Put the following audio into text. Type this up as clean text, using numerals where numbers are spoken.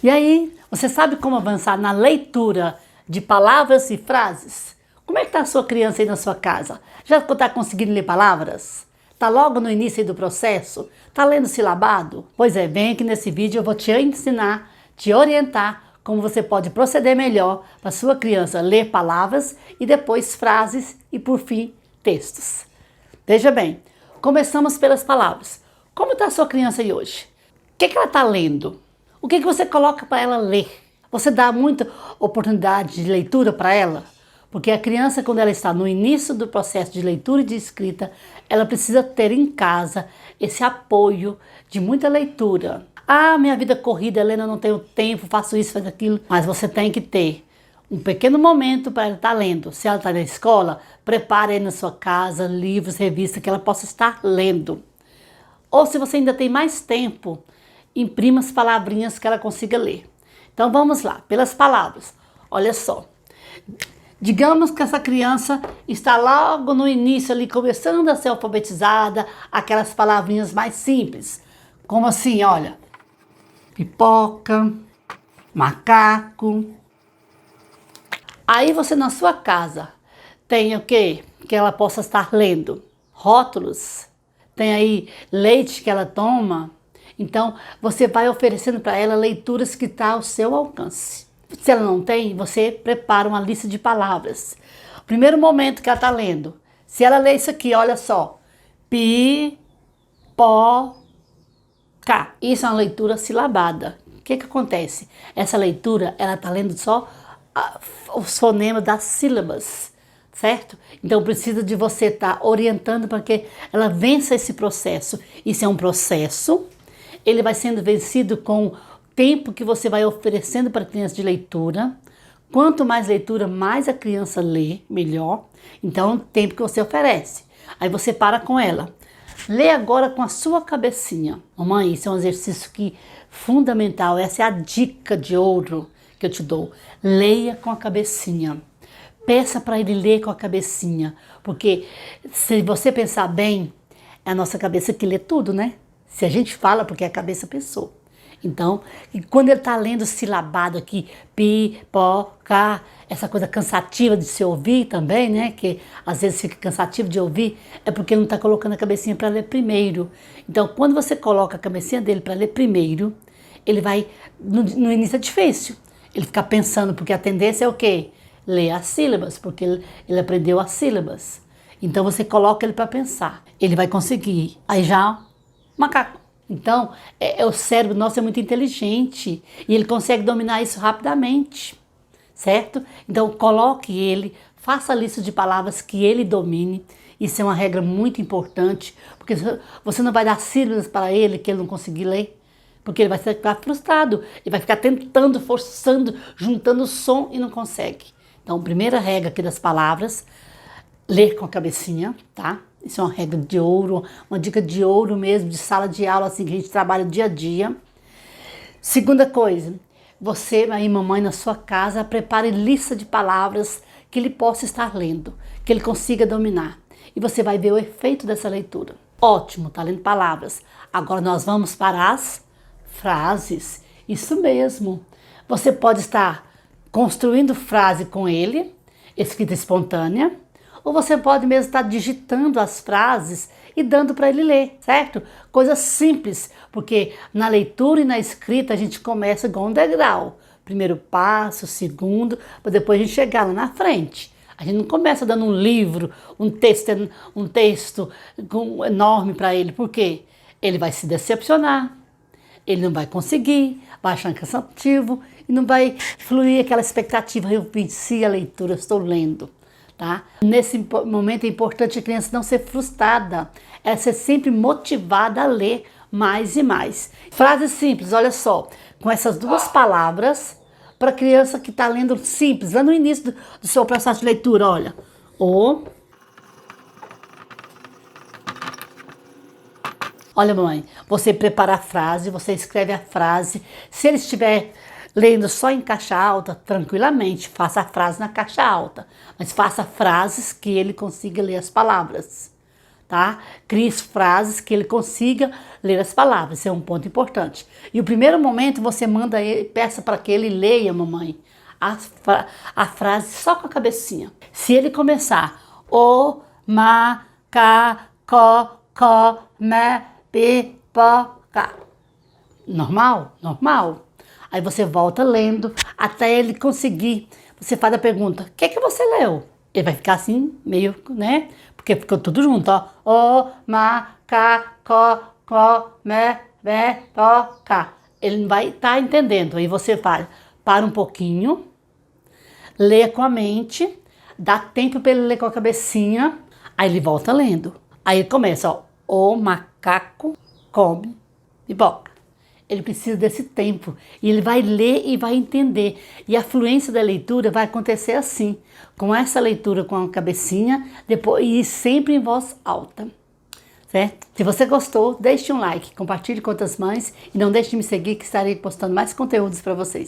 E aí, você sabe como avançar na leitura de palavras e frases? Como é que está a sua criança aí na sua casa? Já está conseguindo ler palavras? Está logo no início aí do processo? Está lendo silabado? Pois é, vem aqui nesse vídeo, eu vou te ensinar, te orientar como você pode proceder melhor para sua criança ler palavras e depois frases e, por fim, textos. Veja bem, começamos pelas palavras. Como está a sua criança aí hoje? O que ela está lendo? O que você coloca para ela ler? Você dá muita oportunidade de leitura para ela? Porque a criança, quando ela está no início do processo de leitura e de escrita, ela precisa ter em casa esse apoio de muita leitura. Ah, minha vida corrida, Helena, não tenho tempo, faço isso, faço aquilo. Mas você tem que ter um pequeno momento para ela estar lendo. Se ela está na escola, prepare aí na sua casa livros, revistas que ela possa estar lendo. Ou se você ainda tem mais tempo, imprima as palavrinhas que ela consiga ler. Então vamos lá, pelas palavras. Olha só. Digamos que essa criança está logo no início ali, começando a ser alfabetizada, aquelas palavrinhas mais simples. Como assim, olha, pipoca, macaco. Aí você na sua casa tem o quê? Que ela possa estar lendo. Rótulos. Tem aí leite que ela toma. Então, você vai oferecendo para ela leituras que estão ao seu alcance. Se ela não tem, você prepara uma lista de palavras. O primeiro momento que ela está lendo, se ela lê isso aqui, olha só. Pipoca. Isso é uma leitura silabada. O que acontece? Essa leitura, ela está lendo só os fonemas das sílabas, certo? Então precisa de você estar orientando para que ela vença esse processo. Isso é um processo, ele vai sendo vencido com o tempo que você vai oferecendo para a criança de leitura. Quanto mais leitura, mais a criança lê, melhor. Então, é o tempo que você oferece. Aí você para com ela. Lê agora com a sua cabecinha. Mamãe, isso é um exercício fundamental. Essa é a dica de ouro que eu te dou. Leia com a cabecinha. Peça para ele ler com a cabecinha. Porque se você pensar bem, é a nossa cabeça que lê tudo, né? Se a gente fala, porque a cabeça pensou. Então, quando ele está lendo silabado aqui, pipoca, essa coisa cansativa de se ouvir também, né? Que às vezes fica cansativo de ouvir, é porque ele não está colocando a cabecinha para ler primeiro. Então, quando você coloca a cabecinha dele para ler primeiro, ele vai, no início é difícil, ele fica pensando, porque a tendência é o quê? Ler as sílabas, porque ele aprendeu as sílabas. Então, você coloca ele para pensar, ele vai conseguir. Aí já, macaco. Então, o cérebro nosso é muito inteligente e ele consegue dominar isso rapidamente, certo? Então, coloque ele, faça a lista de palavras que ele domine. Isso é uma regra muito importante, porque você não vai dar sílabas para ele que ele não conseguir ler, porque ele vai ficar frustrado, ele vai ficar tentando, forçando, juntando som e não consegue. Então, primeira regra aqui das palavras, ler com a cabecinha, tá? Isso é uma regra de ouro, uma dica de ouro mesmo, de sala de aula, assim, que a gente trabalha dia a dia. Segunda coisa, você aí, mamãe, na sua casa, prepare lista de palavras que ele possa estar lendo, que ele consiga dominar. E você vai ver o efeito dessa leitura. Ótimo, tá lendo palavras. Agora nós vamos para as frases. Isso mesmo. Você pode estar construindo frase com ele, escrita espontânea, ou você pode mesmo estar digitando as frases e dando para ele ler, certo? Coisa simples, porque na leitura e na escrita a gente começa igual um degrau. Primeiro passo, segundo, para depois a gente chegar lá na frente. A gente não começa dando um livro, um texto enorme para ele, porque ele vai se decepcionar, ele não vai conseguir, vai achar cansativo e não vai fluir aquela expectativa. Eu venci a leitura, estou lendo. Tá? Nesse momento é importante a criança não ser frustrada, ela ser sempre motivada a ler mais e mais. Frases simples, olha só, com essas duas palavras, para a criança que está lendo simples, lá no início do seu processo de leitura, olha. Olha, mamãe, você prepara a frase, você escreve a frase. Se ele estiver lendo só em caixa alta, tranquilamente, faça a frase na caixa alta. Mas faça frases que ele consiga ler as palavras, tá? Crie frases que ele consiga ler as palavras, isso é um ponto importante. E o primeiro momento você manda ele, peça para que ele leia, mamãe, a frase só com a cabecinha. Se ele começar o, ma, ca, co, me, pipoca. Normal? Normal. Aí você volta lendo até ele conseguir. Você faz a pergunta, o que você leu? Ele vai ficar assim, meio, né? Porque ficou tudo junto, ó. O, ma, ca, co, me, to, ca. Ele não vai estar entendendo. Aí você faz, para um pouquinho, lê com a mente, dá tempo para ele ler com a cabecinha, aí ele volta lendo. Aí ele começa, ó. O macaco come pipoca. Ele precisa desse tempo. E ele vai ler e vai entender. E a fluência da leitura vai acontecer assim. Com essa leitura com a cabecinha, depois, e sempre em voz alta. Certo? Se você gostou, deixe um like, compartilhe com outras mães e não deixe de me seguir que estarei postando mais conteúdos para vocês.